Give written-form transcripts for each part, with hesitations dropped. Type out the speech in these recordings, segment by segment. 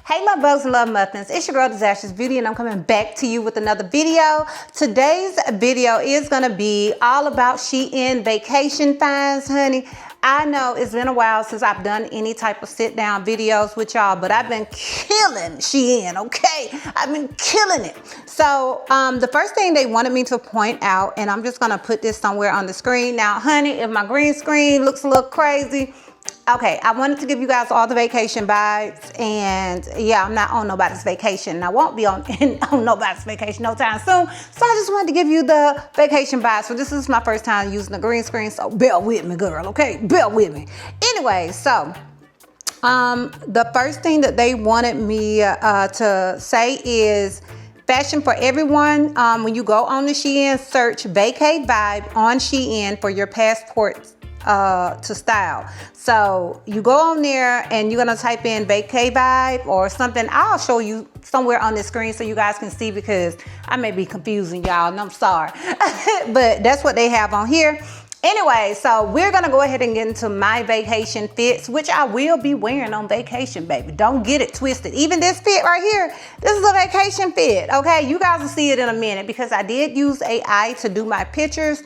Hey love bugs and love muffins, it's your girl Disastrous Beauty and I'm coming back to you with another video. Today's video is going to be all about Shein vacation finds, honey. I know it's been a while since I've done any type of sit down videos with y'all, but I've been killing Shein, okay? I've been killing it. So the first thing they wanted me to point out, and I'm just going to put this somewhere on the screen. Now, honey, if my green screen looks a little crazy, okay, I wanted to give you guys all the vacation vibes, and yeah, I'm not on nobody's vacation, and I won't be on nobody's vacation no time soon, so I just wanted to give you the vacation vibes. So this is my first time using the green screen, so bear with me, girl, okay? Bear with me. Anyway, so the first thing that they wanted me to say is fashion for everyone. When you go on the Shein, search Vacay Vibe on Shein for your passport to style. So you go on there and you're gonna type in Vacay Vibe or something. I'll show you somewhere on the screen so you guys can see, because I may be confusing y'all and I'm sorry. But that's what they have on here. Anyway, so we're gonna go ahead and get into my vacation fits, which I will be wearing on vacation, baby. Don't get it twisted. Even this fit right here, this is a vacation fit, okay? You guys will see it in a minute, because I did use AI to do my pictures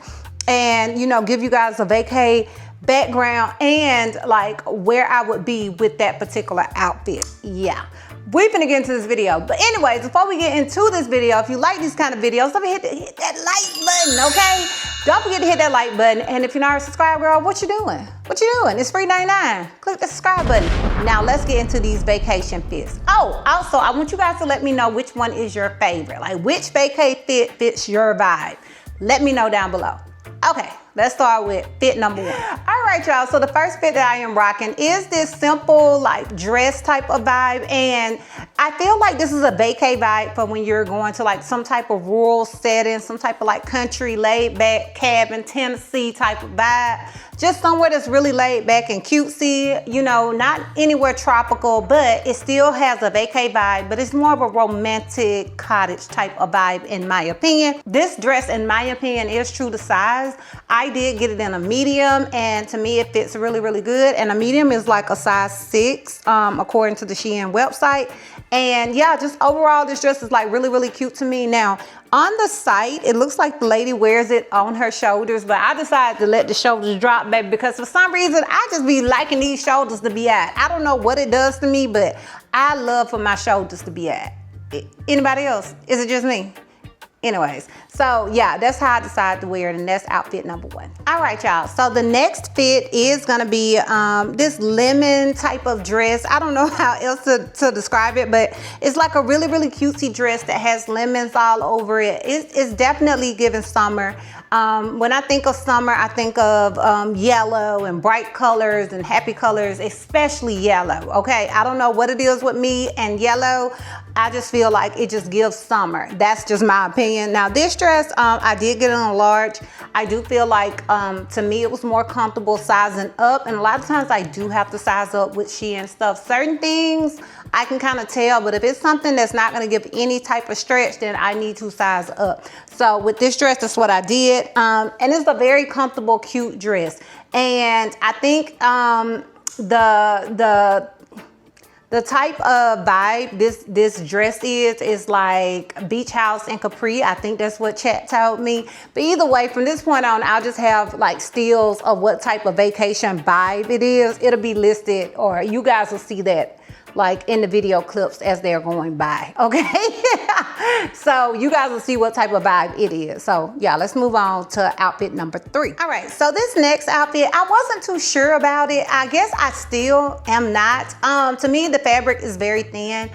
and, you know, give you guys a vacay background and like where I would be with that particular outfit. Yeah, we're gonna get into this video. But anyways, before we get into this video, if you like these kind of videos, don't forget to hit that like button, okay? Don't forget to hit that like button. And if you're not a subscriber, girl, what you doing? What you doing? It's free 99. Click the subscribe button. Now let's get into these vacation fits. Oh, also, I want you guys to let me know which one is your favorite. Like, which vacay fit fits your vibe? Let me know down below. Okay, let's start with fit number one. All right, y'all, so the first fit that I am rocking is this simple like dress type of vibe, and I feel like this is a vacay vibe for when you're going to like some type of rural setting, some type of like country laid back cabin, Tennessee type of vibe. Just somewhere that's really laid back and cutesy, you know, not anywhere tropical, but it still has a vacay vibe, but it's more of a romantic cottage type of vibe in my opinion. This dress, in my opinion, is true to size. I did get it in a medium, and to me it fits really, really good. And a medium is like a size 6, according to the Shein website. And yeah, just overall, this dress is like really, really cute to me. Now, on the site, it looks like the lady wears it on her shoulders, but I decided to let the shoulders drop, baby, because for some reason, I just be liking these shoulders to be out. I don't know what it does to me, but I love for my shoulders to be out. Anybody else? Is it just me? Anyways, so yeah, that's how I decided to wear it, and that's outfit number one. All right, y'all, so the next fit is gonna be this lemon type of dress. I don't know how else to describe it, but it's like a really, really cutesy dress that has lemons all over it. It's definitely giving summer. When I think of summer, I think of yellow and bright colors and happy colors, especially yellow, okay? I don't know what it is with me and yellow. I just feel like it just gives summer. That's just my opinion. Now this dress, I did get in a large. I do feel like, to me, it was more comfortable sizing up. And a lot of times I do have to size up with Shein stuff. Certain things I can kind of tell, but if it's something that's not gonna give any type of stretch, then I need to size up. So with this dress, that's what I did. And it's a very comfortable, cute dress. And I think the type of vibe this dress is like beach house and capri. I think that's what chat told me. But either way, from this point on, I'll just have like stills of what type of vacation vibe it is. It'll be listed, or you guys will see that like in the video clips as they're going by, okay? So you guys will see what type of vibe it is. So yeah, let's move on to outfit number 3. All right, so this next outfit, I wasn't too sure about it. I guess I still am not. To me, the fabric is very thin.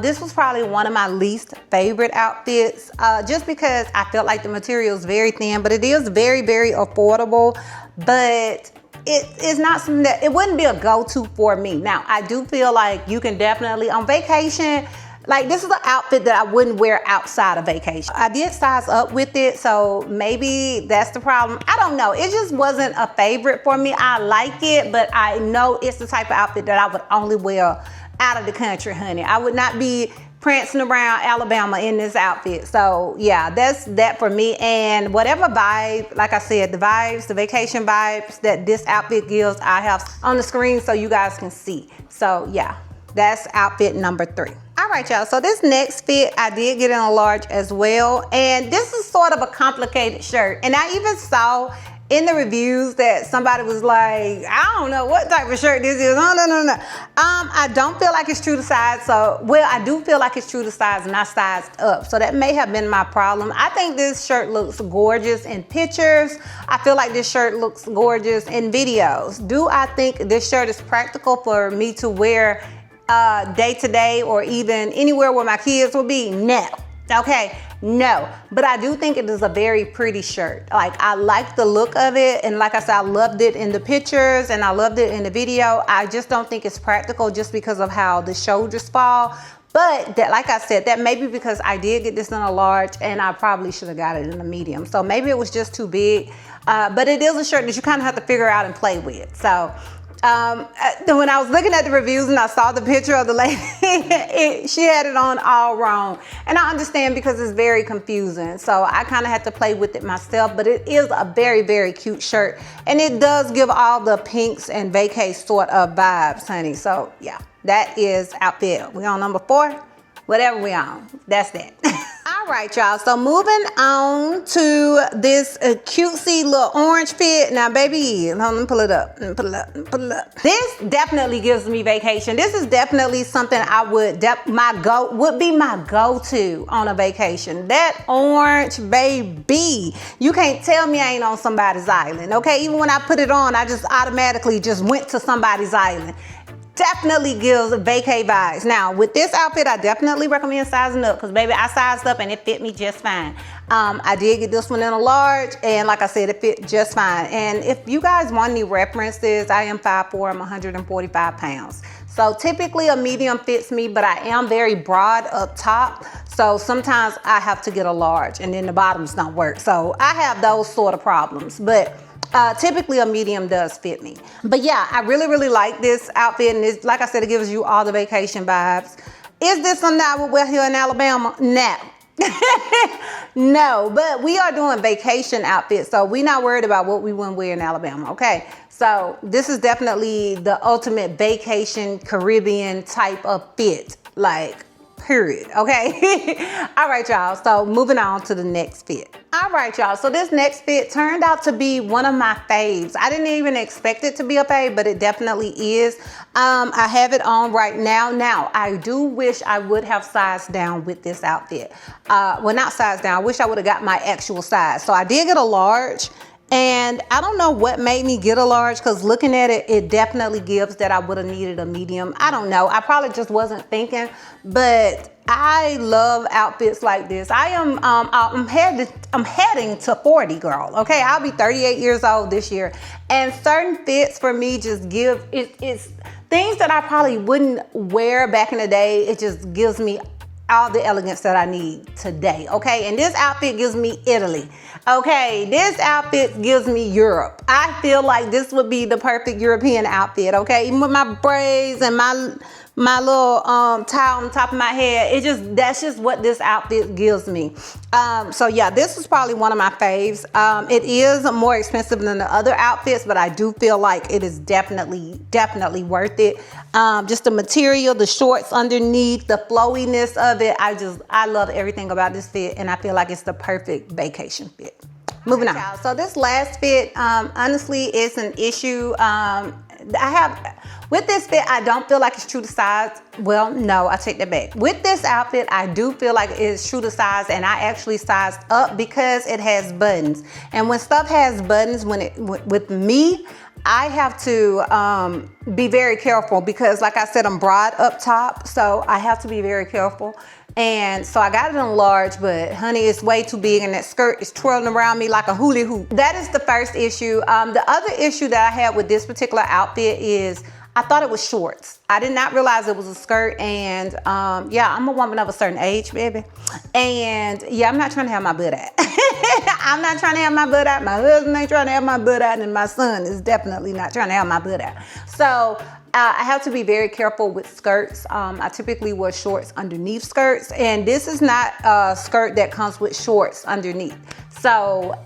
This was probably one of my least favorite outfits, just because I felt like the material is very thin, but it is very, very affordable. But it's not something that, it wouldn't be a go-to for me. Now, I do feel like you can definitely, on vacation, like this is an outfit that I wouldn't wear outside of vacation. I did size up with it, so maybe that's the problem. I don't know. It just wasn't a favorite for me. I like it, but I know it's the type of outfit that I would only wear out of the country, honey. I would not be prancing around Alabama in this outfit. So yeah, that's that for me. And whatever vibe, like I said, the vibes, the vacation vibes that this outfit gives, I have on the screen so you guys can see. So yeah, That's outfit number 3. All right, y'all. So this next fit, I did get in a large as well. And this is sort of a complicated shirt. And I even saw in the reviews that somebody was like, I don't know what type of shirt this is. No. I don't feel like it's true to size. So, well, I do feel like it's true to size and I sized up. So that may have been my problem. I think this shirt looks gorgeous in pictures. I feel like this shirt looks gorgeous in videos. Do I think this shirt is practical for me to wear day to day or even anywhere where my kids will be? No. Okay, no, but I do think it is a very pretty shirt. Like, I like the look of it, and like I said, I loved it in the pictures and I loved it in the video. I just don't think it's practical just because of how the shoulders fall. But that, like I said, that may be because I did get this in a large and I probably should have got it in a medium. So maybe it was just too big, but it is a shirt that you kind of have to figure out and play with. So when I was looking at the reviews and I saw the picture of the lady, she had it on all wrong. And I understand because it's very confusing. So I kind of had to play with it myself, but it is a very, very cute shirt. And it does give all the pinks and vacay sort of vibes, honey. So yeah, that is outfit. We on number 4, whatever we on, that's that. All right, y'all. So moving on to this cutesy little orange fit. Now, baby, let me pull it up. This definitely gives me vacation. This is definitely something I would be my go-to on a vacation. That orange, baby. You can't tell me I ain't on somebody's island. Okay, even when I put it on, I just automatically just went to somebody's island. Definitely gives vacay vibes. Now, with this outfit, I definitely recommend sizing up because, baby, I sized up and it fit me just fine. I did get this one in a large, and like I said, it fit just fine. And if you guys want any references, I am 5'4", I'm 145 pounds. So typically a medium fits me, but I am very broad up top. So sometimes I have to get a large and then the bottoms don't work. So I have those sort of problems, but typically a medium does fit me. But yeah, I really, really like this outfit. And it's, like I said, it gives you all the vacation vibes. Is this something I would wear here in Alabama? No. No, but we are doing vacation outfits. So we're not worried about what we wouldn't wear in Alabama, okay? So this is definitely the ultimate vacation Caribbean type of fit. Like, period. Okay. All right, y'all. So moving on to the next fit. All right, y'all. So this next fit turned out to be one of my faves. I didn't even expect it to be a fave, but it definitely is. I have it on right now. Now, I do wish I would have sized down with this outfit. Well, not sized down. I wish I would have got my actual size. So I did get a large. And I don't know what made me get a large, because looking at it, it definitely gives that I would have needed a medium. I don't know. I probably just wasn't thinking, but I love outfits like this. I'm heading to 40, girl. Okay, I'll be 38 years old this year, and certain fits for me just give it's things that I probably wouldn't wear back in the day. It just gives me all the elegance that I need today, okay? And this outfit gives me Italy, okay? This outfit gives me Europe. I feel like this would be the perfect European outfit, okay? Even with my braids and my little towel on the top of my head, that's just what this outfit gives me. So yeah, this is probably one of my faves. It is more expensive than the other outfits, but I do feel like it is definitely worth it. Just the material, the shorts underneath, the flowiness of it. I love everything about this fit, and I feel like it's the perfect vacation fit. Moving on. So this last fit, honestly, is an issue. With this fit, I don't feel like it's true to size. Well, no, I take that back. With this outfit, I do feel like it's true to size, and I actually sized up because it has buttons. And when stuff has buttons, with me, I have to be very careful because, like I said, I'm broad up top, so I have to be very careful. And so I got it in large, but honey, it's way too big, and that skirt is twirling around me like a hula hoop. That is the first issue. The other issue that I had with this particular outfit is I thought it was shorts. I did not realize it was a skirt, and yeah, I'm a woman of a certain age, baby. And yeah, I'm not trying to have my butt out. I'm not trying to have my butt out. My husband ain't trying to have my butt out, and my son is definitely not trying to have my butt out. So I have to be very careful with skirts. I typically wear shorts underneath skirts, and this is not a skirt that comes with shorts underneath. So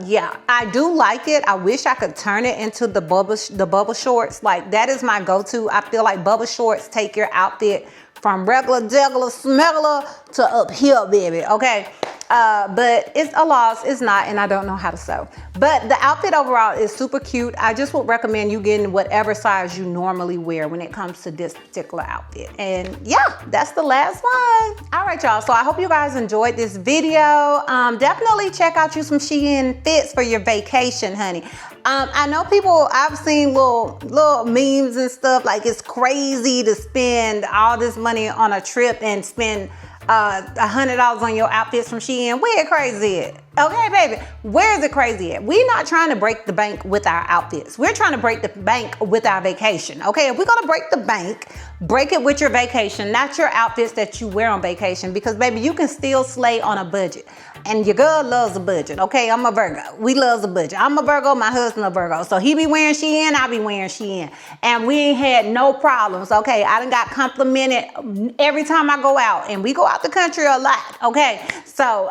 yeah, I do like it. I wish I could turn it into the bubble shorts. Like, that is my go-to. I feel like bubble shorts take your outfit from regular, degular, smuggler to up here, baby, okay? But it's a loss, it's not, and I don't know how to sew. But the outfit overall is super cute. I just would recommend you getting whatever size you normally wear when it comes to this particular outfit. And yeah, that's the last one. All right, y'all, so I hope you guys enjoyed this video. Definitely check out you some Shein fits for your vacation, honey. I know I've seen little memes and stuff, like it's crazy to spend all this money on a trip and spend $100 on your outfits from Shein. Where it crazy at? Okay, baby, where is it crazy at? We're not trying to break the bank with our outfits. We're trying to break the bank with our vacation, okay? If we're gonna break the bank, break it with your vacation, not your outfits that you wear on vacation, because baby, you can still slay on a budget. And your girl loves a budget, okay? I'm a Virgo. We love a budget. I'm a Virgo, my husband a Virgo. So he be wearing Shein, I be wearing Shein. And we ain't had no problems, okay? I done got complimented every time I go out. And we go out the country a lot, okay? So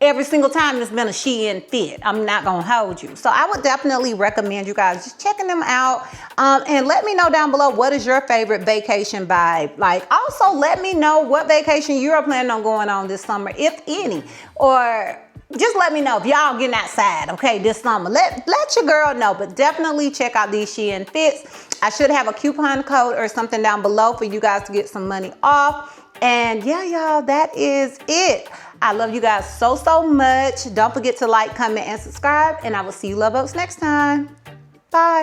every single time it's been a Shein fit. I'm not gonna hold you. So I would definitely recommend you guys just checking them out. And let me know down below, what is your favorite vacation vibe? Like, also let me know what vacation you're planning on going on this summer, if any. Or just let me know if y'all getting outside, okay, this summer. Let your girl know, but definitely check out these Shein fits. I should have a coupon code or something down below for you guys to get some money off. And yeah, y'all, that is it. I love you guys so, so much. Don't forget to like, comment, and subscribe. And I will see you love ups next time. Bye.